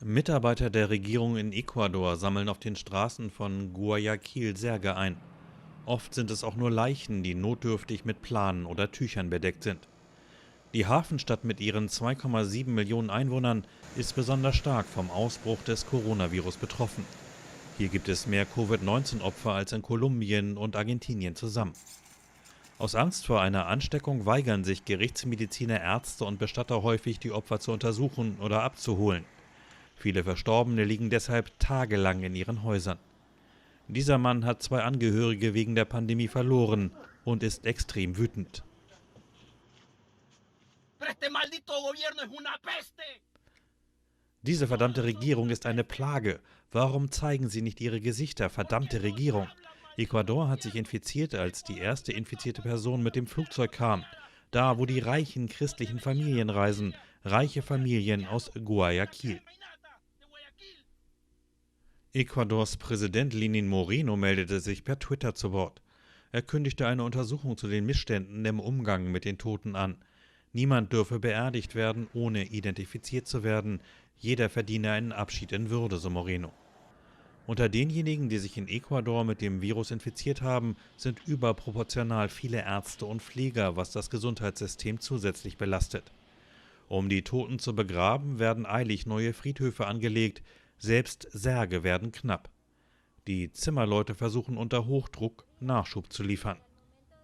Mitarbeiter der Regierung in Ecuador sammeln auf den Straßen von Guayaquil Särge ein. Oft sind es auch nur Leichen, die notdürftig mit Planen oder Tüchern bedeckt sind. Die Hafenstadt mit ihren 2,7 Millionen Einwohnern ist besonders stark vom Ausbruch des Coronavirus betroffen. Hier gibt es mehr Covid-19-Opfer als in Kolumbien und Argentinien zusammen. Aus Angst vor einer Ansteckung weigern sich Gerichtsmediziner, Ärzte und Bestatter häufig, die Opfer zu untersuchen oder abzuholen. Viele Verstorbene liegen deshalb tagelang in ihren Häusern. Dieser Mann hat 2 Angehörige wegen der Pandemie verloren und ist extrem wütend. Diese verdammte Regierung ist eine Plage. Warum zeigen sie nicht ihre Gesichter, verdammte Regierung? Ecuador hat sich infiziert, als die erste infizierte Person mit dem Flugzeug kam. Da, wo die reichen christlichen Familien reisen, reiche Familien aus Guayaquil. Ecuadors Präsident Lenín Moreno meldete sich per Twitter zu Wort. Er kündigte eine Untersuchung zu den Missständen im Umgang mit den Toten an. Niemand dürfe beerdigt werden, ohne identifiziert zu werden. Jeder verdiene einen Abschied in Würde, so Moreno. Unter denjenigen, die sich in Ecuador mit dem Virus infiziert haben, sind überproportional viele Ärzte und Pfleger, was das Gesundheitssystem zusätzlich belastet. Um die Toten zu begraben, werden eilig neue Friedhöfe angelegt, selbst Särge werden knapp. Die Zimmerleute versuchen unter Hochdruck Nachschub zu liefern.